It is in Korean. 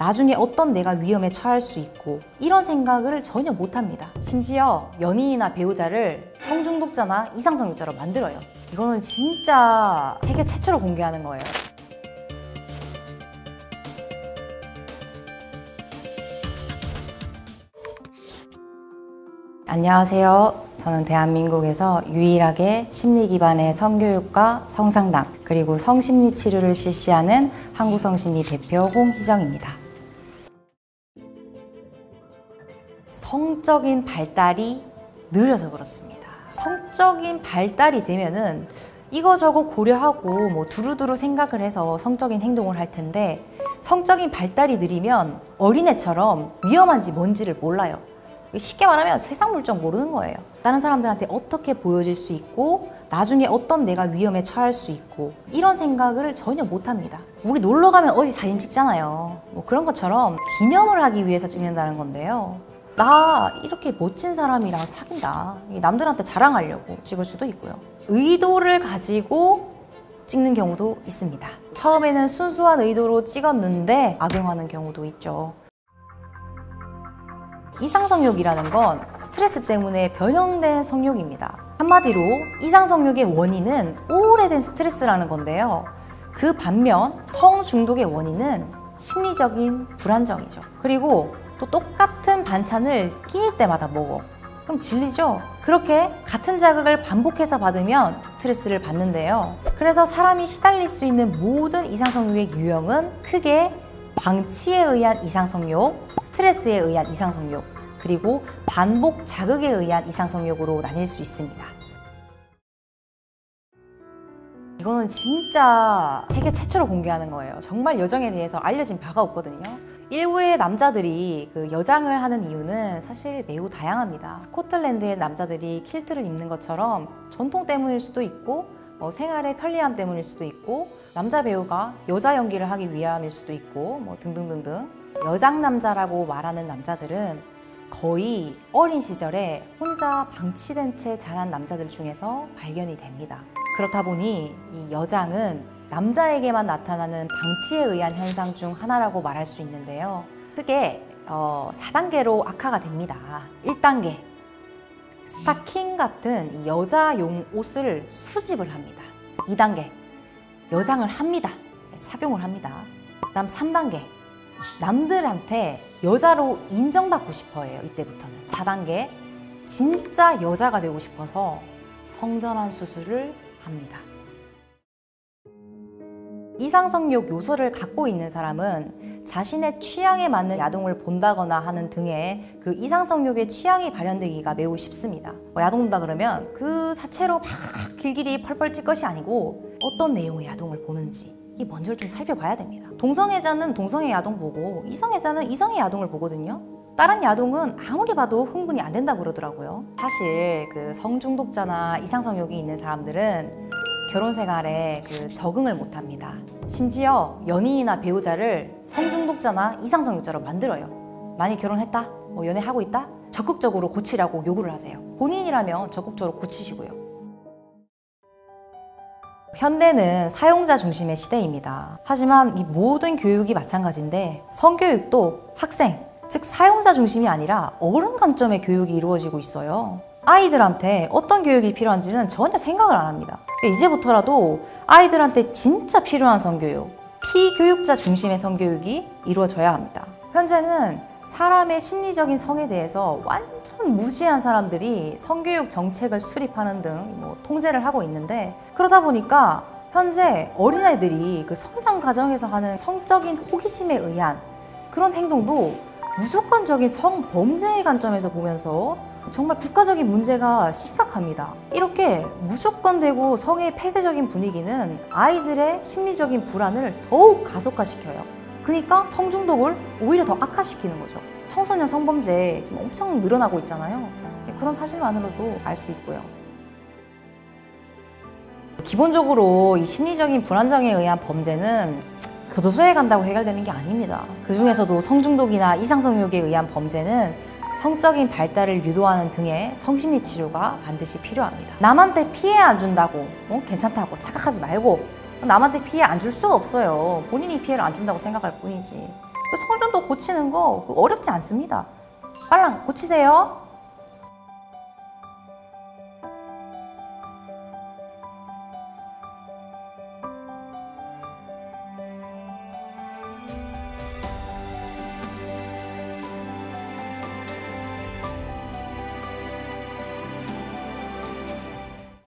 나중에 어떤 내가 위험에 처할 수 있고 이런 생각을 전혀 못합니다. 심지어 연인이나 배우자를 성중독자나 이상성욕자로 만들어요. 이거는 진짜 세계 최초로 공개하는 거예요. 안녕하세요. 저는 대한민국에서 유일하게 심리 기반의 성교육과 성상담 그리고 성심리 치료를 실시하는 한국성심리 대표 홍희정입니다. 성적인 발달이 느려서 그렇습니다. 성적인 발달이 되면은 이거저거 고려하고 뭐 두루두루 생각을 해서 성적인 행동을 할 텐데, 성적인 발달이 느리면 어린애처럼 위험한지 뭔지를 몰라요. 쉽게 말하면 세상 물정 모르는 거예요. 다른 사람들한테 어떻게 보여질 수 있고 나중에 어떤 내가 위험에 처할 수 있고 이런 생각을 전혀 못합니다. 우리 놀러 가면 어디 사진 찍잖아요. 뭐 그런 것처럼 기념을 하기 위해서 찍는다는 건데요. 나 이렇게 멋진 사람이랑 사귄다, 남들한테 자랑하려고 찍을 수도 있고요. 의도를 가지고 찍는 경우도 있습니다. 처음에는 순수한 의도로 찍었는데 악용하는 경우도 있죠. 이상성욕이라는 건 스트레스 때문에 변형된 성욕입니다. 한마디로 이상성욕의 원인은 오래된 스트레스라는 건데요. 그 반면 성중독의 원인은 심리적인 불안정이죠. 그리고 또 똑같은 반찬을 끼니 때마다 먹어. 그럼 질리죠? 그렇게 같은 자극을 반복해서 받으면 스트레스를 받는데요. 그래서 사람이 시달릴 수 있는 모든 이상성욕의 유형은 크게 방치에 의한 이상성욕, 스트레스에 의한 이상성욕, 그리고 반복 자극에 의한 이상성욕으로 나뉠 수 있습니다. 이거는 진짜 세계 최초로 공개하는 거예요. 정말 여정에 대해서 알려진 바가 없거든요. 일부의 남자들이 여장을 하는 이유는 사실 매우 다양합니다. 스코틀랜드의 남자들이 킬트를 입는 것처럼 전통 때문일 수도 있고, 생활의 편리함 때문일 수도 있고, 남자 배우가 여자 연기를 하기 위함일 수도 있고, 등등등등. 여장남자라고 말하는 남자들은 거의 어린 시절에 혼자 방치된 채 자란 남자들 중에서 발견이 됩니다. 그렇다 보니 이 여장은 남자에게만 나타나는 방치에 의한 현상 중 하나라고 말할 수 있는데요. 크게 4단계로 악화가 됩니다. 1단계, 스타킹 같은 여자용 옷을 수집을 합니다. 2단계, 여장을 합니다. 착용을 합니다. 그다음 3단계, 남들한테 여자로 인정받고 싶어 해요. 이때부터는. 4단계, 진짜 여자가 되고 싶어서 성전환 수술을 합니다. 이상성욕 요소를 갖고 있는 사람은 자신의 취향에 맞는 야동을 본다거나 하는 등의 그 이상성욕의 취향이 발현되기가 매우 쉽습니다. 야동 본다 그러면 그 자체로 막 길길이 펄펄 뛸 것이 아니고 어떤 내용의 야동을 보는지 이 먼저를 좀 살펴봐야 됩니다. 동성애자는 동성애 야동 보고 이성애자는 이성애 야동을 보거든요. 다른 야동은 아무리 봐도 흥분이 안 된다고 그러더라고요. 사실 성중독자나 이상성욕이 있는 사람들은 결혼 생활에 적응을 못합니다. 심지어 연인이나 배우자를 성중독자나 이상성욕자로 만들어요. 많이 결혼했다? 연애하고 있다? 적극적으로 고치라고 요구를 하세요. 본인이라면 적극적으로 고치시고요. 현대는 사용자 중심의 시대입니다. 하지만 이 모든 교육이 마찬가지인데 성교육도 학생, 즉 사용자 중심이 아니라 어른 관점의 교육이 이루어지고 있어요. 아이들한테 어떤 교육이 필요한지는 전혀 생각을 안 합니다. 이제부터라도 아이들한테 진짜 필요한 성교육, 피교육자 중심의 성교육이 이루어져야 합니다. 현재는 사람의 심리적인 성에 대해서 완전 무지한 사람들이 성교육 정책을 수립하는 등 통제를 하고 있는데, 그러다 보니까 현재 어린아이들이 성장 과정에서 하는 성적인 호기심에 의한 그런 행동도 무조건적인 성범죄의 관점에서 보면서 정말 국가적인 문제가 심각합니다. 이렇게 무조건되고 성의 폐쇄적인 분위기는 아이들의 심리적인 불안을 더욱 가속화시켜요. 그러니까 성중독을 오히려 더 악화시키는 거죠. 청소년 성범죄 지금 엄청 늘어나고 있잖아요. 그런 사실만으로도 알 수 있고요. 기본적으로 이 심리적인 불안정에 의한 범죄는 교도소에 간다고 해결되는 게 아닙니다. 그 중에서도 성중독이나 이상성욕에 의한 범죄는 성적인 발달을 유도하는 등의 성심리 치료가 반드시 필요합니다. 남한테 피해 안 준다고 괜찮다고 착각하지 말고, 남한테 피해 안 줄 수가 없어요. 본인이 피해를 안 준다고 생각할 뿐이지. 성전도 고치는 거 어렵지 않습니다. 빨랑 고치세요.